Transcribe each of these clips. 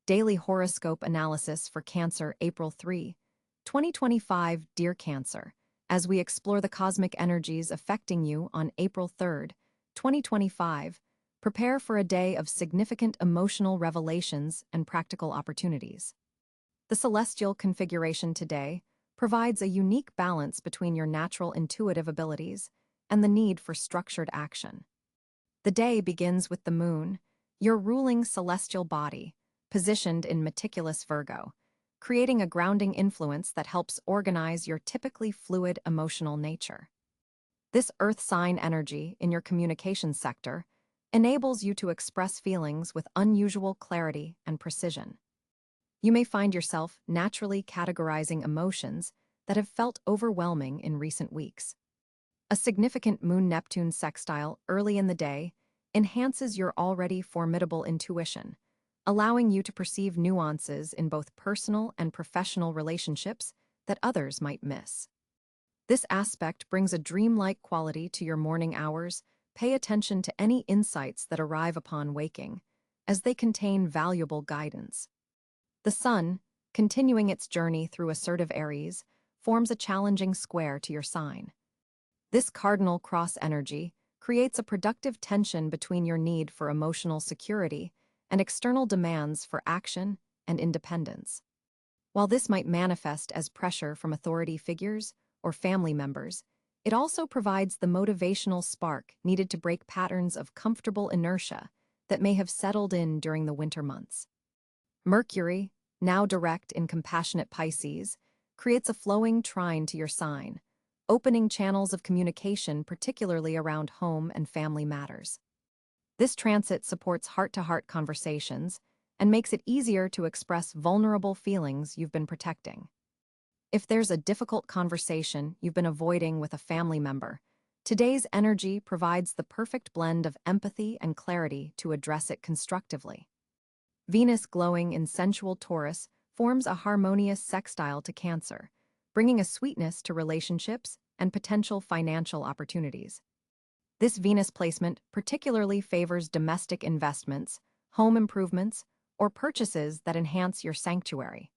Daily Horoscope Analysis for Cáncer, April 3, 2025. Dear Cáncer, as we explore the cosmic energies affecting you on April 3rd, 2025, prepare for a day of significant emotional revelations and practical opportunities. The celestial configuration today provides a unique balance between your natural intuitive abilities and the need for structured action. The day begins with the moon, your ruling celestial body, positioned in meticulous Virgo, creating a grounding influence that helps organize your typically fluid emotional nature. This earth sign energy in your communication sector enables you to express feelings with unusual clarity and precision. You may find yourself naturally categorizing emotions that have felt overwhelming in recent weeks. A significant Moon-Neptune sextile early in the day enhances your already formidable intuition, allowing you to perceive nuances in both personal and professional relationships that others might miss. This aspect brings a dreamlike quality to your morning hours. Pay attention to any insights that arrive upon waking, as they contain valuable guidance. The Sun, continuing its journey through assertive Aries, forms a challenging square to your sign. This cardinal cross energy creates a productive tension between your need for emotional security and external demands for action and independence. While this might manifest as pressure from authority figures or family members, it also provides the motivational spark needed to break patterns of comfortable inertia that may have settled in during the winter months. Mercury, now direct in compassionate Pisces, creates a flowing trine to your sign, opening channels of communication particularly around home and family matters. This transit supports heart-to-heart conversations and makes it easier to express vulnerable feelings you've been protecting. If there's a difficult conversation you've been avoiding with a family member, today's energy provides the perfect blend of empathy and clarity to address it constructively. Venus glowing in sensual Taurus forms a harmonious sextile to Cáncer, bringing a sweetness to relationships and potential financial opportunities. This Venus placement particularly favors domestic investments, home improvements, or purchases that enhance your sanctuary.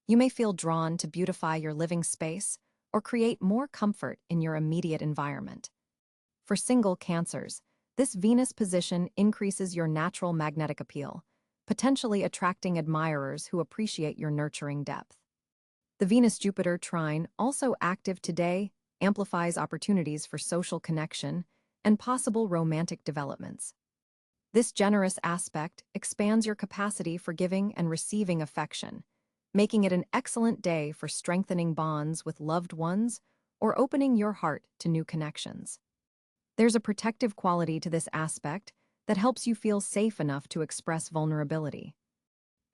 You may feel drawn to beautify your living space or create more comfort in your immediate environment. For single Cancers, this Venus position increases your natural magnetic appeal, potentially attracting admirers who appreciate your nurturing depth. The Venus-Jupiter trine, also active today, amplifies opportunities for social connection and possible romantic developments. This generous aspect expands your capacity for giving and receiving affection, making it an excellent day for strengthening bonds with loved ones or opening your heart to new connections. There's a protective quality to this aspect that helps you feel safe enough to express vulnerability.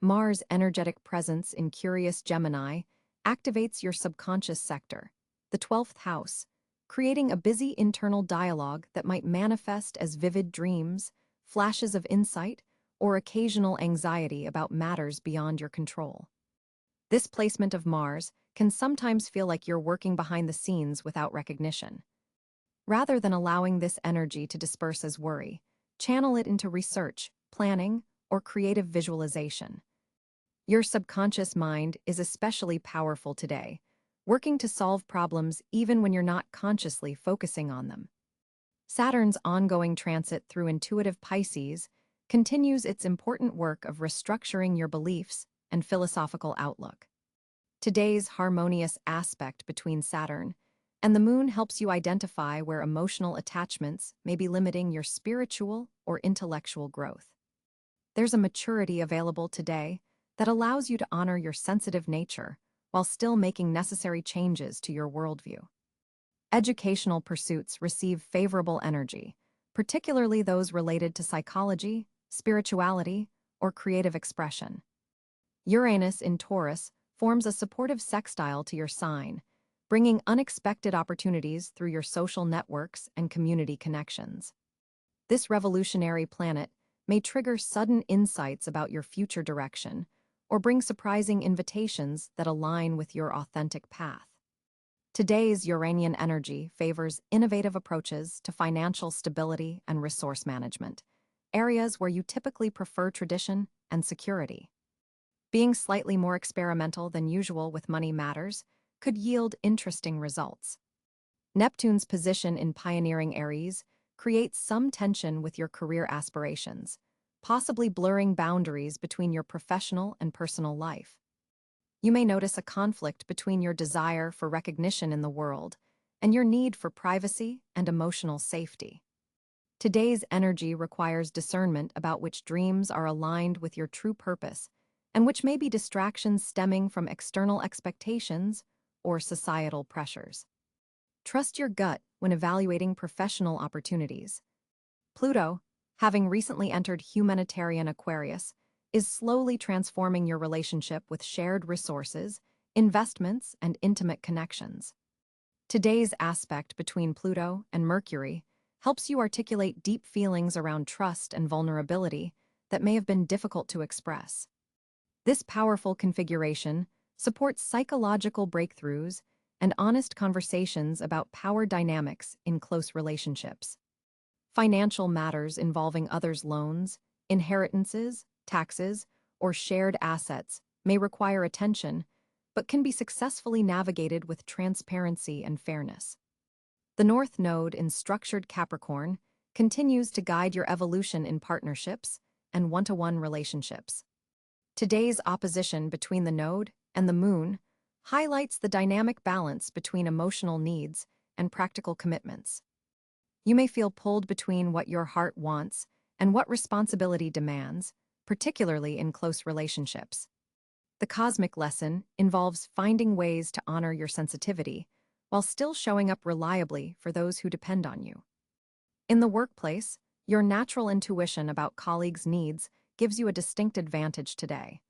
Mars' energetic presence in curious Gemini activates your subconscious sector, the 12th house, creating a busy internal dialogue that might manifest as vivid dreams, flashes of insight, or occasional anxiety about matters beyond your control. This placement of Mars can sometimes feel like you're working behind the scenes without recognition. Rather than allowing this energy to disperse as worry, channel it into research, planning, or creative visualization. Your subconscious mind is especially powerful today, working to solve problems even when you're not consciously focusing on them. Saturn's ongoing transit through intuitive Pisces continues its important work of restructuring your beliefs and philosophical outlook. Today's harmonious aspect between Saturn and the Moon helps you identify where emotional attachments may be limiting your spiritual or intellectual growth. There's a maturity available today that allows you to honor your sensitive nature while still making necessary changes to your worldview. Educational pursuits receive favorable energy, particularly those related to psychology, spirituality, or creative expression. Uranus in Taurus forms a supportive sextile to your sign, bringing unexpected opportunities through your social networks and community connections. This revolutionary planet may trigger sudden insights about your future direction or bring surprising invitations that align with your authentic path. Today's Uranian energy favors innovative approaches to financial stability and resource management, areas where you typically prefer tradition and security. Being slightly more experimental than usual with money matters could yield interesting results. Neptune's position in pioneering Aries creates some tension with your career aspirations, possibly blurring boundaries between your professional and personal life. You may notice a conflict between your desire for recognition in the world and your need for privacy and emotional safety. Today's energy requires discernment about which dreams are aligned with your true purpose and which may be distractions stemming from external expectations or societal pressures. Trust your gut when evaluating professional opportunities. Pluto, having recently entered humanitarian Aquarius, is slowly transforming your relationship with shared resources, investments, and intimate connections. Today's aspect between Pluto and Mercury helps you articulate deep feelings around trust and vulnerability that may have been difficult to express. This powerful configuration supports psychological breakthroughs and honest conversations about power dynamics in close relationships. Financial matters involving others' loans, inheritances, taxes, or shared assets may require attention, but can be successfully navigated with transparency and fairness. The North Node in structured Capricorn continues to guide your evolution in partnerships and one-to-one relationships. Today's opposition between the Node and the Moon highlights the dynamic balance between emotional needs and practical commitments. You may feel pulled between what your heart wants and what responsibility demands, particularly in close relationships. The cosmic lesson involves finding ways to honor your sensitivity while still showing up reliably for those who depend on you. In the workplace, your natural intuition about colleagues' needs gives you a distinct advantage today.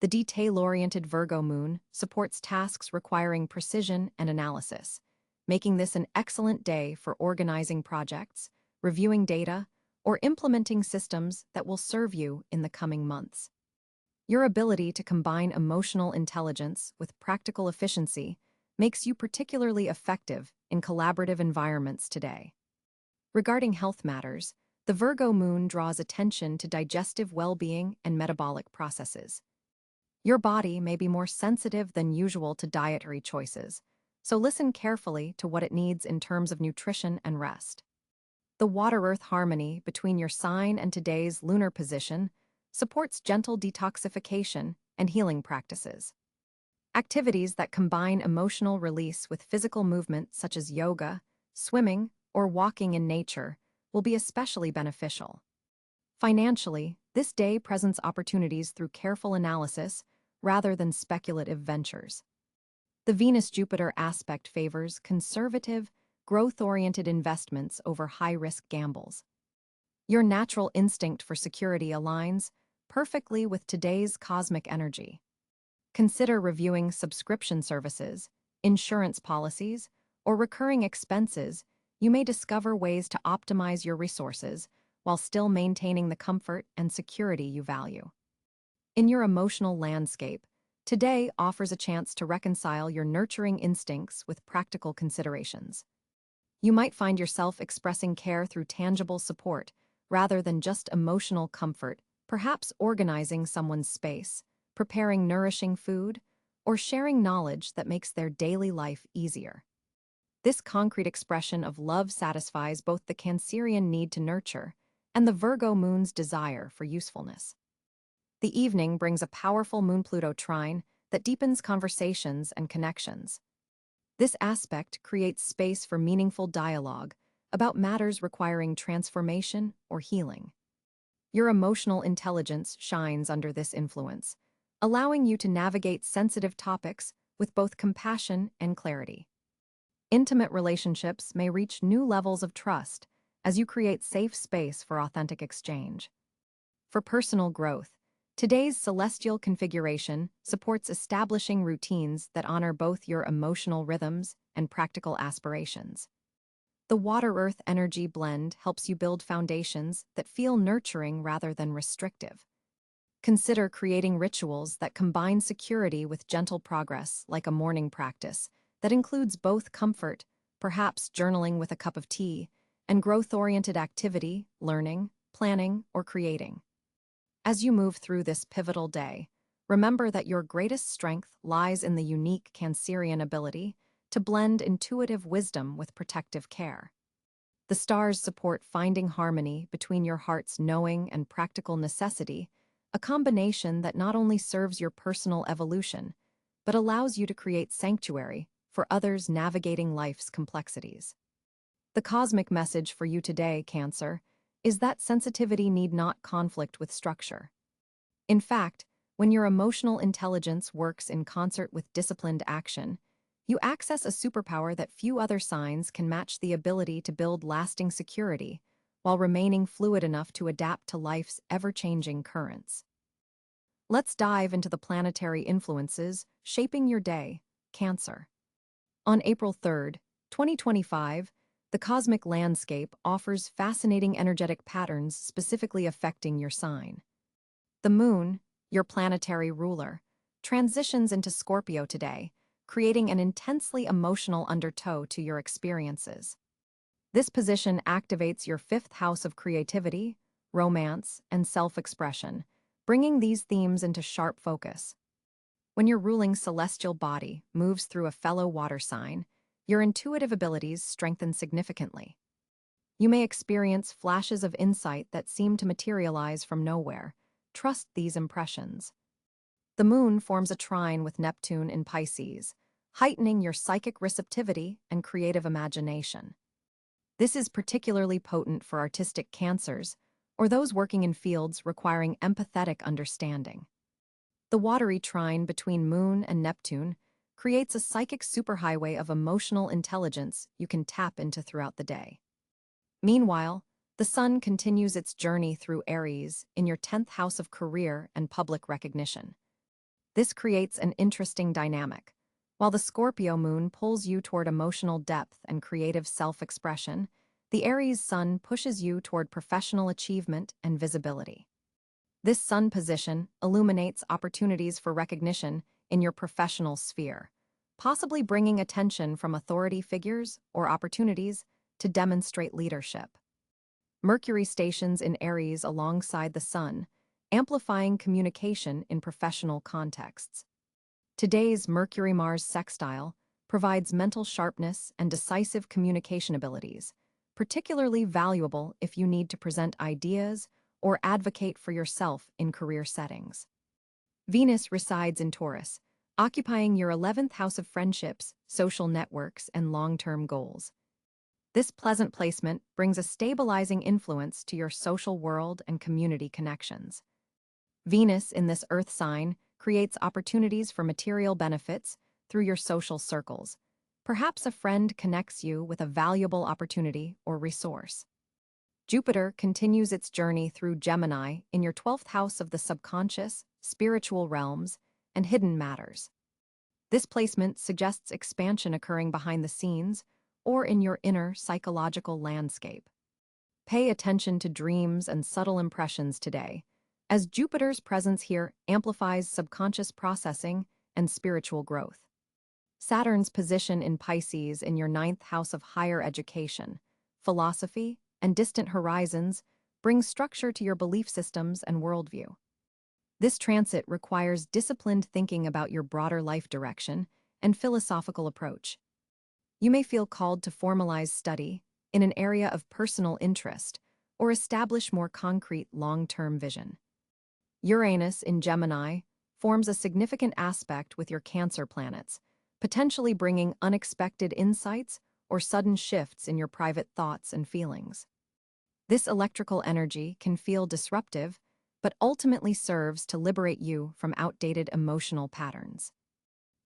The detail-oriented Virgo moon supports tasks requiring precision and analysis, making this an excellent day for organizing projects, reviewing data, or implementing systems that will serve you in the coming months. Your ability to combine emotional intelligence with practical efficiency makes you particularly effective in collaborative environments today. Regarding health matters, the Virgo moon draws attention to digestive well-being and metabolic processes. Your body may be more sensitive than usual to dietary choices, so listen carefully to what it needs in terms of nutrition and rest. The water-earth harmony between your sign and today's lunar position supports gentle detoxification and healing practices. Activities that combine emotional release with physical movement such as yoga, swimming, or walking in nature will be especially beneficial. Financially, this day presents opportunities through careful analysis rather than speculative ventures. The Venus-Jupiter aspect favors conservative, growth-oriented investments over high-risk gambles. Your natural instinct for security aligns perfectly with today's cosmic energy. Consider reviewing subscription services, insurance policies, or recurring expenses. You may discover ways to optimize your resources while still maintaining the comfort and security you value. In your emotional landscape, today offers a chance to reconcile your nurturing instincts with practical considerations. You might find yourself expressing care through tangible support rather than just emotional comfort, perhaps organizing someone's space, preparing nourishing food, or sharing knowledge that makes their daily life easier. This concrete expression of love satisfies both the Cancerian need to nurture and the Virgo moon's desire for usefulness. The evening brings a powerful Moon-Pluto trine that deepens conversations and connections. This aspect creates space for meaningful dialogue about matters requiring transformation or healing. Your emotional intelligence shines under this influence, allowing you to navigate sensitive topics with both compassion and clarity. Intimate relationships may reach new levels of trust as you create safe space for authentic exchange. For personal growth, today's celestial configuration supports establishing routines that honor both your emotional rhythms and practical aspirations. The water-earth energy blend helps you build foundations that feel nurturing rather than restrictive. Consider creating rituals that combine security with gentle progress, like a morning practice that includes both comfort, perhaps journaling with a cup of tea, and growth-oriented activity, learning, planning, or creating. As you move through this pivotal day, Remember that your greatest strength lies in the unique Cancerian ability to blend intuitive wisdom with protective care. The stars support finding harmony between your heart's knowing and practical necessity, a combination that not only serves your personal evolution, but allows you to create sanctuary for others navigating life's complexities. The cosmic message for you today, Cancer, is that sensitivity need not conflict with structure. In fact, when your emotional intelligence works in concert with disciplined action, you access a superpower that few other signs can match: the ability to build lasting security while remaining fluid enough to adapt to life's ever-changing currents. Let's dive into the planetary influences shaping your day, Cancer. On April 3rd, 2025, the cosmic landscape offers fascinating energetic patterns specifically affecting your sign. The moon, your planetary ruler, transitions into Scorpio today, creating an intensely emotional undertow to your experiences. This position activates your fifth house of creativity, romance, and self-expression, bringing these themes into sharp focus. When your ruling celestial body moves through a fellow water sign, your intuitive abilities strengthen significantly. You may experience flashes of insight that seem to materialize from nowhere. Trust these impressions. The moon forms a trine with Neptune in Pisces, heightening your psychic receptivity and creative imagination. This is particularly potent for artistic Cancers or those working in fields requiring empathetic understanding. The watery trine between Moon and Neptune creates a psychic superhighway of emotional intelligence you can tap into throughout the day. Meanwhile, the Sun continues its journey through Aries in your 10th house of career and public recognition. This creates an interesting dynamic. While the Scorpio moon pulls you toward emotional depth and creative self-expression, the Aries Sun pushes you toward professional achievement and visibility. This Sun position illuminates opportunities for recognition in your professional sphere, possibly bringing attention from authority figures or opportunities to demonstrate leadership. Mercury stations in Aries alongside the Sun, amplifying communication in professional contexts. Today's Mercury-Mars sextile provides mental sharpness and decisive communication abilities, particularly valuable if you need to present ideas or advocate for yourself in career settings. Venus resides in Taurus, occupying your 11th house of friendships, social networks, and long-term goals. This pleasant placement brings a stabilizing influence to your social world and community connections. Venus in this Earth sign creates opportunities for material benefits through your social circles. Perhaps a friend connects you with a valuable opportunity or resource. Jupiter continues its journey through Gemini in your 12th house of the subconscious, spiritual realms, and hidden matters. This placement suggests expansion occurring behind the scenes or in your inner psychological landscape. Pay attention to dreams and subtle impressions today, as Jupiter's presence here amplifies subconscious processing and spiritual growth. Saturn's position in Pisces in your 9th house of higher education, philosophy, and distant horizons brings structure to your belief systems and worldview. This transit requires disciplined thinking about your broader life direction and philosophical approach. You may feel called to formalize study in an area of personal interest or establish more concrete long-term vision. Uranus in Gemini forms a significant aspect with your Cancer planets, potentially bringing unexpected insights or sudden shifts in your private thoughts and feelings. This electrical energy can feel disruptive, but ultimately serves to liberate you from outdated emotional patterns.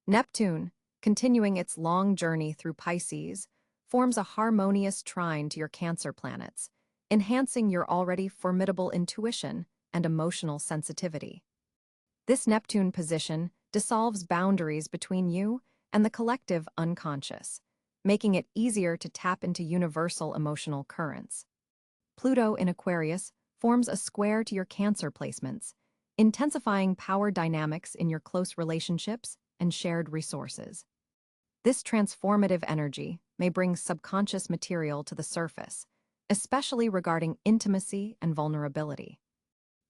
Neptune, continuing its long journey through Pisces, forms a harmonious trine to your Cancer planets, enhancing your already formidable intuition and emotional sensitivity. This Neptune position dissolves boundaries between you and the collective unconscious, making it easier to tap into universal emotional currents. Pluto in Aquarius forms a square to your Cancer placements, intensifying power dynamics in your close relationships and shared resources. This transformative energy may bring subconscious material to the surface, especially regarding intimacy and vulnerability.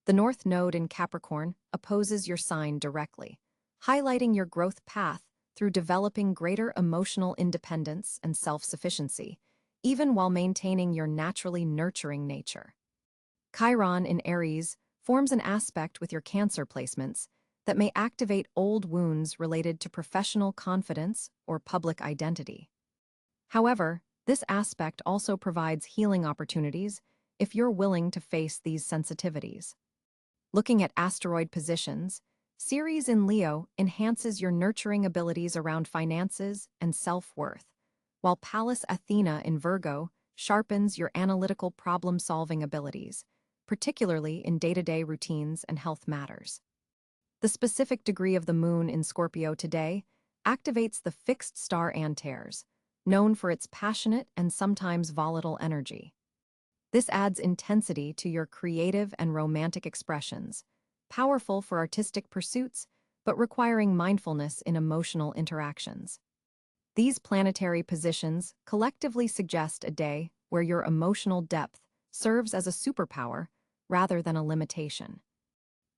The North Node in Capricorn opposes your sign directly, highlighting your growth path through developing greater emotional independence and self-sufficiency, even while maintaining your naturally nurturing nature. Chiron in Aries forms an aspect with your Cancer placements that may activate old wounds related to professional confidence or public identity. However, this aspect also provides healing opportunities if you're willing to face these sensitivities. Looking at asteroid positions, Ceres in Leo enhances your nurturing abilities around finances and self-worth, while Pallas Athena in Virgo sharpens your analytical problem-solving abilities, particularly in day-to-day routines and health matters. The specific degree of the moon in Scorpio today activates the fixed star Antares, known for its passionate and sometimes volatile energy. This adds intensity to your creative and romantic expressions, powerful for artistic pursuits, but requiring mindfulness in emotional interactions. These planetary positions collectively suggest a day where your emotional depth serves as a superpower rather than a limitation.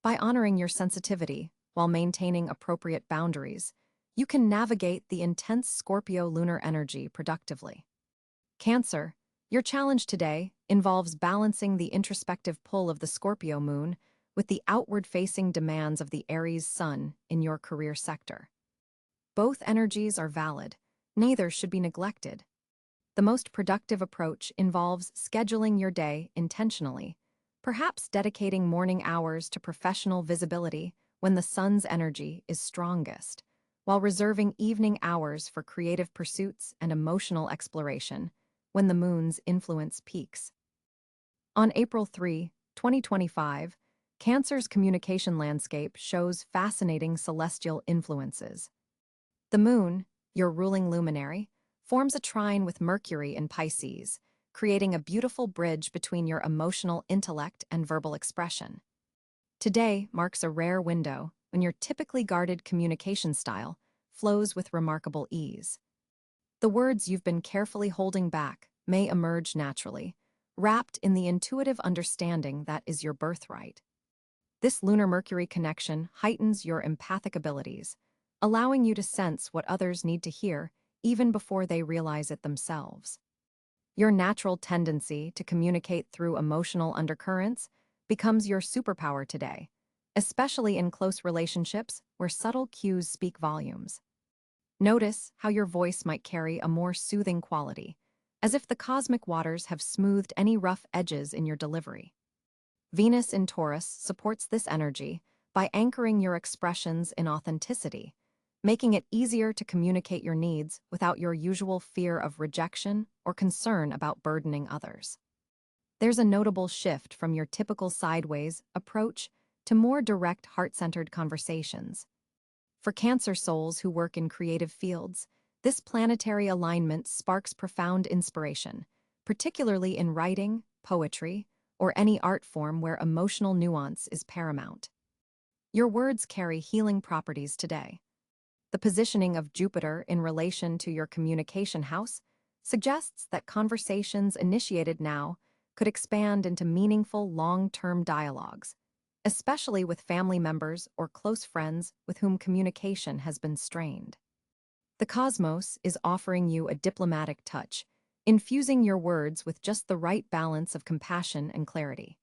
By honoring your sensitivity while maintaining appropriate boundaries, you can navigate the intense Scorpio lunar energy productively. Cancer, your challenge today involves balancing the introspective pull of the Scorpio moon with the outward-facing demands of the Aries sun in your career sector. Both energies are valid, neither should be neglected. The most productive approach involves scheduling your day intentionally, perhaps dedicating morning hours to professional visibility when the sun's energy is strongest, while reserving evening hours for creative pursuits and emotional exploration when the moon's influence peaks. On April 3, 2025, Cancer's communication landscape shows fascinating celestial influences. The moon, your ruling luminary, forms a trine with Mercury in Pisces, creating a beautiful bridge between your emotional intellect and verbal expression. Today marks a rare window when your typically guarded communication style flows with remarkable ease. The words you've been carefully holding back may emerge naturally, wrapped in the intuitive understanding that is your birthright. This lunar-Mercury connection heightens your empathic abilities, allowing you to sense what others need to hear even before they realize it themselves. Your natural tendency to communicate through emotional undercurrents becomes your superpower today, especially in close relationships where subtle cues speak volumes. Notice how your voice might carry a more soothing quality, as if the cosmic waters have smoothed any rough edges in your delivery. Venus in Taurus supports this energy by anchoring your expressions in authenticity, making it easier to communicate your needs without your usual fear of rejection or concern about burdening others. There's a notable shift from your typical sideways approach to more direct, heart-centered conversations. For Cancer souls who work in creative fields, this planetary alignment sparks profound inspiration, particularly in writing, poetry, or any art form where emotional nuance is paramount. Your words carry healing properties today. The positioning of Jupiter in relation to your communication house suggests that conversations initiated now could expand into meaningful long-term dialogues, especially with family members or close friends with whom communication has been strained. The cosmos is offering you a diplomatic touch, infusing your words with just the right balance of compassion and clarity.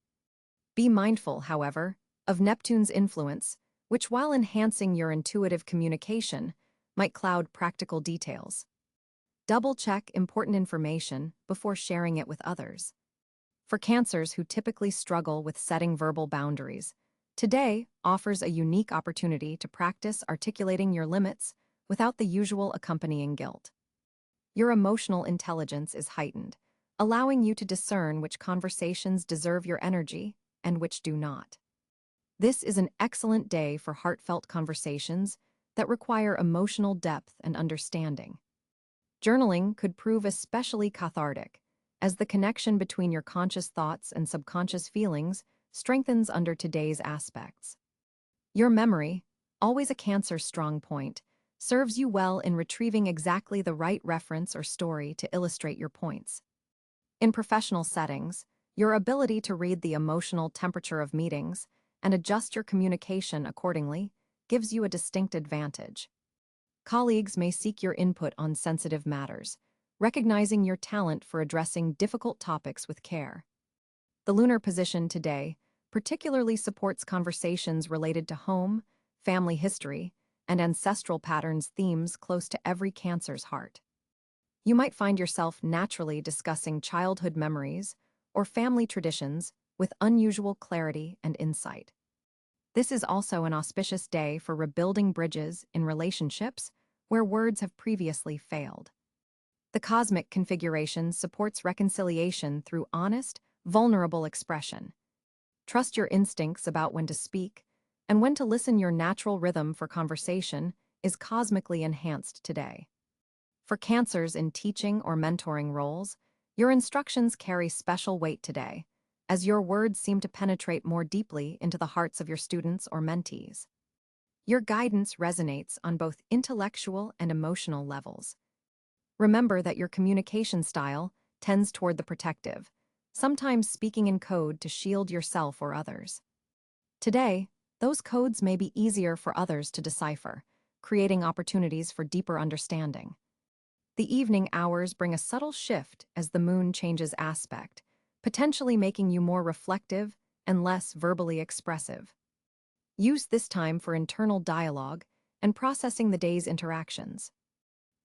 Be mindful, however, of Neptune's influence, which, while enhancing your intuitive communication, might cloud practical details. Double-check important information before sharing it with others. For Cancers who typically struggle with setting verbal boundaries, today offers a unique opportunity to practice articulating your limits without the usual accompanying guilt. Your emotional intelligence is heightened, allowing you to discern which conversations deserve your energy and which do not. This is an excellent day for heartfelt conversations that require emotional depth and understanding. Journaling could prove especially cathartic, as the connection between your conscious thoughts and subconscious feelings strengthens under today's aspects. Your memory, always a Cancer strong point, serves you well in retrieving exactly the right reference or story to illustrate your points. In professional settings, Your ability to read the emotional temperature of meetings and adjust your communication accordingly gives you a distinct advantage. Colleagues may seek your input on sensitive matters, recognizing your talent for addressing difficult topics with care. The lunar position today particularly supports conversations related to home, family history, and ancestral patterns, themes close to every Cancer's heart. You might find yourself naturally discussing childhood memories or family traditions with unusual clarity and insight. This is also an auspicious day for rebuilding bridges in relationships where words have previously failed. The cosmic configuration supports reconciliation through honest, vulnerable expression. Trust your instincts about when to speak and when to listen. Your natural rhythm for conversation is cosmically enhanced today. For Cancers in teaching or mentoring roles, your instructions carry special weight today, as your words seem to penetrate more deeply into the hearts of your students or mentees. Your guidance resonates on both intellectual and emotional levels. Remember that your communication style tends toward the protective, sometimes speaking in code to shield yourself or others. Today, those codes may be easier for others to decipher, creating opportunities for deeper understanding. The evening hours bring a subtle shift as the moon changes aspect, potentially making you more reflective and less verbally expressive. Use this time for internal dialogue and processing the day's interactions.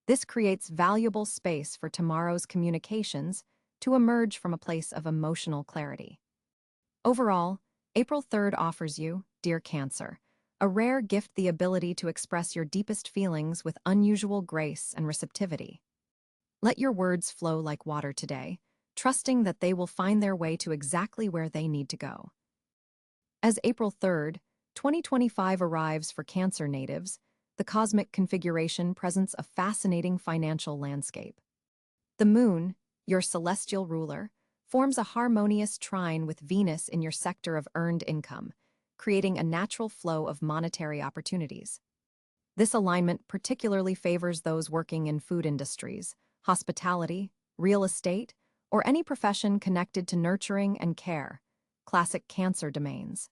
This creates valuable space for tomorrow's communications to emerge from a place of emotional clarity. Overall, April 3rd offers you, dear Cancer, a rare gift: the ability to express your deepest feelings with unusual grace and receptivity. Let your words flow like water today, trusting that they will find their way to exactly where they need to go. As April 3rd, 2025 arrives for Cancer natives, the cosmic configuration presents a fascinating financial landscape. The moon, your celestial ruler, forms a harmonious trine with Venus in your sector of earned income, creating a natural flow of monetary opportunities. This alignment particularly favors those working in food industries, hospitality, real estate, or any profession connected to nurturing and care, classic Cancer domains.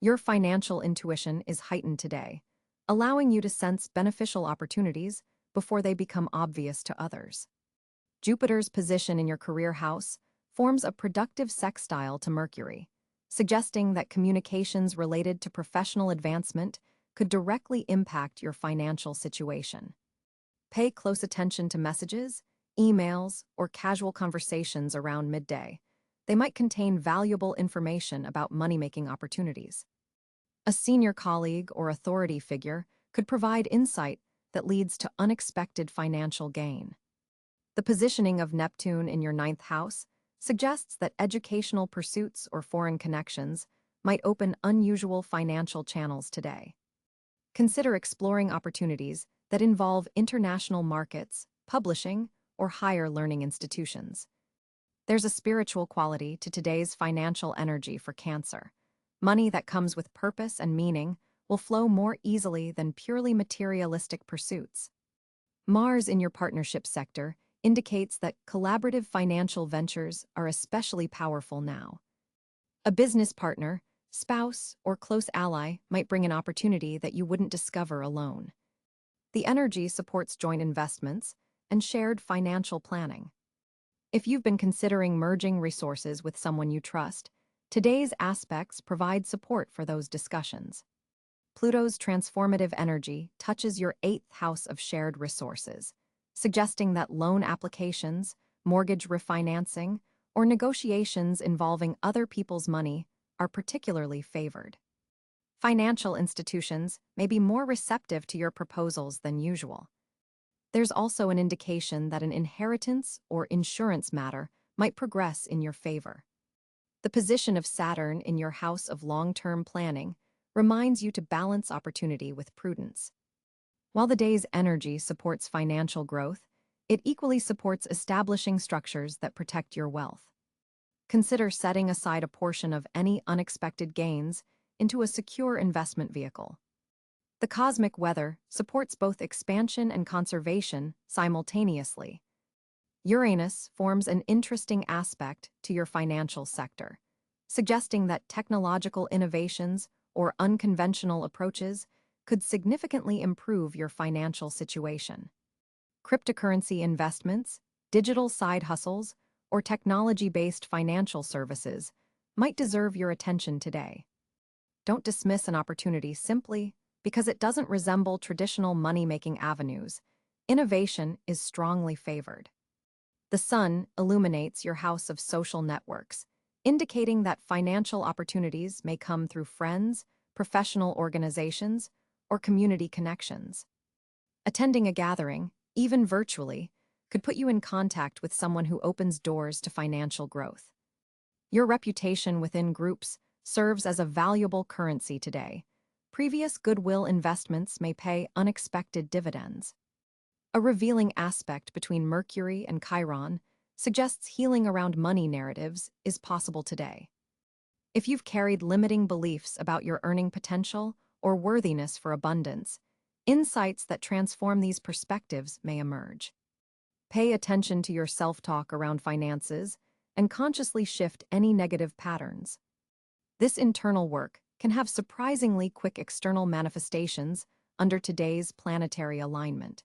Your financial intuition is heightened today, allowing you to sense beneficial opportunities before they become obvious to others. Jupiter's position in your career house forms a productive sextile to Mercury, suggesting that communications related to professional advancement could directly impact your financial situation. Pay close attention to messages, emails, or casual conversations around midday. They might contain valuable information about money-making opportunities. A senior colleague or authority figure could provide insight that leads to unexpected financial gain. The positioning of Neptune in your ninth house suggests that educational pursuits or foreign connections might open unusual financial channels today. Consider exploring opportunities that involve international markets, publishing, or higher learning institutions. There's a spiritual quality to today's financial energy for Cancer. Money that comes with purpose and meaning will flow more easily than purely materialistic pursuits. Mars in your partnership sector indicates that collaborative financial ventures are especially powerful now. A business partner, spouse, or close ally might bring an opportunity that you wouldn't discover alone. The energy supports joint investments and shared financial planning. If you've been considering merging resources with someone you trust, today's aspects provide support for those discussions. Pluto's transformative energy touches your eighth house of shared resources, suggesting that loan applications, mortgage refinancing, or negotiations involving other people's money are particularly favored. Financial institutions may be more receptive to your proposals than usual. There's also an indication that an inheritance or insurance matter might progress in your favor. The position of Saturn in your house of long-term planning reminds you to balance opportunity with prudence. While the day's energy supports financial growth, it equally supports establishing structures that protect your wealth. Consider setting aside a portion of any unexpected gains into a secure investment vehicle. The cosmic weather supports both expansion and conservation simultaneously. Uranus forms an interesting aspect to your financial sector, suggesting that technological innovations or unconventional approaches could significantly improve your financial situation. Cryptocurrency investments, digital side hustles, or technology-based financial services might deserve your attention today. Don't dismiss an opportunity simply because it doesn't resemble traditional money-making avenues. Innovation is strongly favored. The sun illuminates your house of social networks, indicating that financial opportunities may come through friends, professional organizations, or community connections. Attending a gathering, even virtually, could put you in contact with someone who opens doors to financial growth. Your reputation within groups serves as a valuable currency today. Previous goodwill investments may pay unexpected dividends. A revealing aspect between Mercury and Chiron suggests healing around money narratives is possible today. If you've carried limiting beliefs about your earning potential or worthiness for abundance, insights that transform these perspectives may emerge. Pay attention to your self-talk around finances and consciously shift any negative patterns. This internal work can have surprisingly quick external manifestations under today's planetary alignment.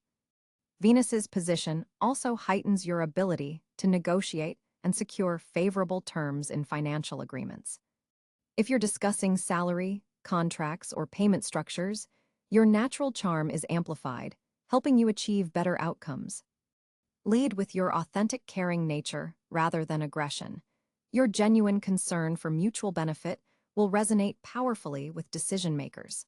Venus's position also heightens your ability to negotiate and secure favorable terms in financial agreements. If you're discussing salary, contracts, or payment structures, your natural charm is amplified, helping you achieve better outcomes. Lead with your authentic caring nature rather than aggression. Your genuine concern for mutual benefit will resonate powerfully with decision-makers.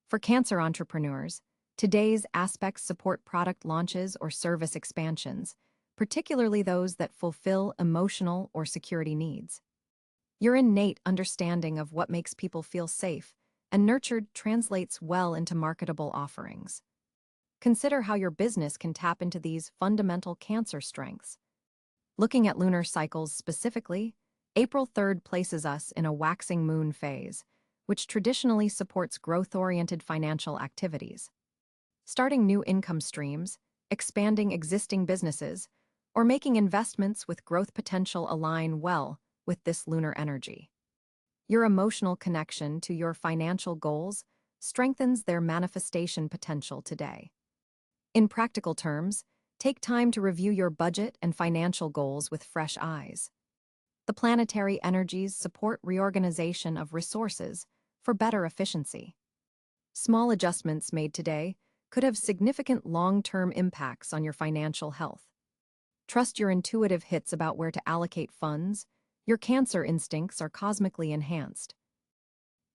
For Cancer entrepreneurs, today's aspects support product launches or service expansions, particularly those that fulfill emotional or security needs. Your innate understanding of what makes people feel safe and nurtured translates well into marketable offerings. Consider how your business can tap into these fundamental Cancer strengths. Looking at lunar cycles specifically, April 3rd places us in a waxing moon phase, which traditionally supports growth-oriented financial activities. Starting new income streams, expanding existing businesses, or making investments with growth potential align well with this lunar energy. Your emotional connection to your financial goals strengthens their manifestation potential today. In practical terms, take time to review your budget and financial goals with fresh eyes. The planetary energies support reorganization of resources for better efficiency. Small adjustments made today could have significant long-term impacts on your financial health. Trust your intuitive hits about where to allocate funds. Your Cancer instincts are cosmically enhanced.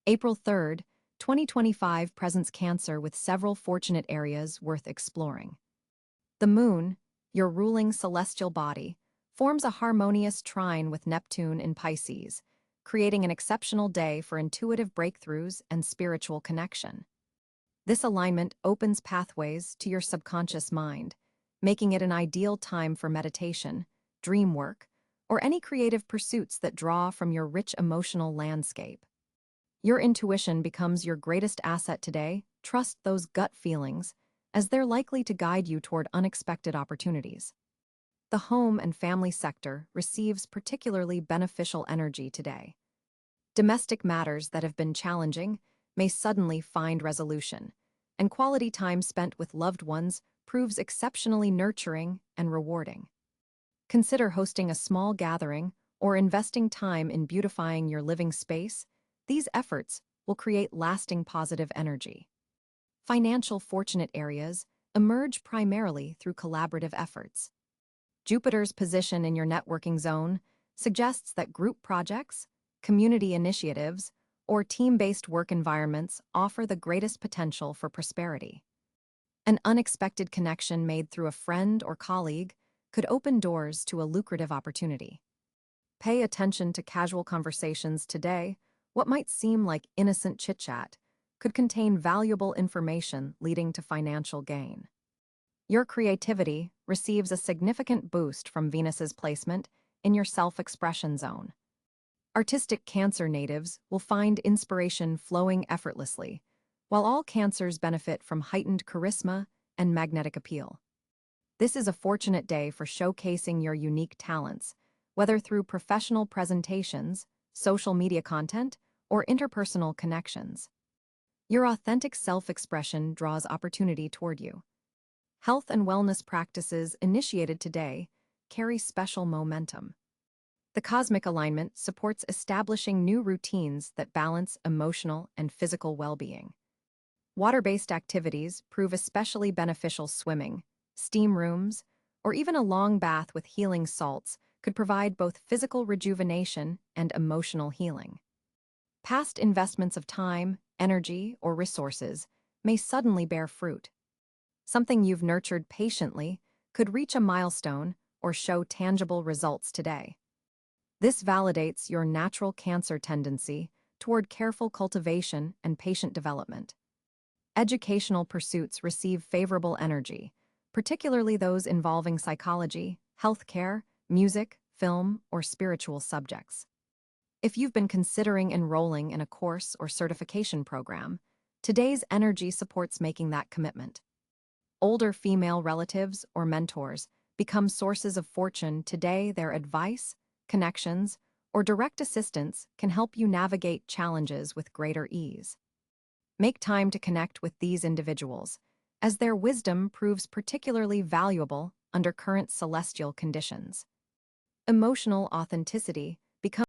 April 3rd, 2025 presents Cancer with several fortunate areas worth exploring. The Moon, your ruling celestial body, forms a harmonious trine with Neptune in Pisces, creating an exceptional day for intuitive breakthroughs and spiritual connection. This alignment opens pathways to your subconscious mind, making it an ideal time for meditation, dream work, or any creative pursuits that draw from your rich emotional landscape. Your intuition becomes your greatest asset today. Trust those gut feelings, as they're likely to guide you toward unexpected opportunities. The home and family sector receives particularly beneficial energy today. Domestic matters that have been challenging may suddenly find resolution, and quality time spent with loved ones proves exceptionally nurturing and rewarding. Consider hosting a small gathering or investing time in beautifying your living space. These efforts will create lasting positive energy. Financial fortunate areas emerge primarily through collaborative efforts. Jupiter's position in your networking zone suggests that group projects, community initiatives, or team-based work environments offer the greatest potential for prosperity. An unexpected connection made through a friend or colleague could open doors to a lucrative opportunity. Pay attention to casual conversations today. What might seem like innocent chit-chat could contain valuable information leading to financial gain. Your creativity receives a significant boost from Venus's placement in your self-expression zone. Artistic Cancer natives will find inspiration flowing effortlessly, while all Cancers benefit from heightened charisma and magnetic appeal. This is a fortunate day for showcasing your unique talents, whether through professional presentations, social media content, or interpersonal connections. Your authentic self-expression draws opportunity toward you. Health and wellness practices initiated today carry special momentum. The cosmic alignment supports establishing new routines that balance emotional and physical well-being. Water-based activities prove especially beneficial. Swimming, steam rooms, or even a long bath with healing salts could provide both physical rejuvenation and emotional healing. Past investments of time, energy, or resources may suddenly bear fruit. Something you've nurtured patiently could reach a milestone or show tangible results today. This validates your natural Cancer tendency toward careful cultivation and patient development. Educational pursuits receive favorable energy, particularly those involving psychology, healthcare, music, film, or spiritual subjects. If you've been considering enrolling in a course or certification program, today's energy supports making that commitment. Older female relatives or mentors become sources of fortune today. Their advice, connections, or direct assistance can help you navigate challenges with greater ease. Make time to connect with these individuals, as their wisdom proves particularly valuable under current celestial conditions. Emotional authenticity becomes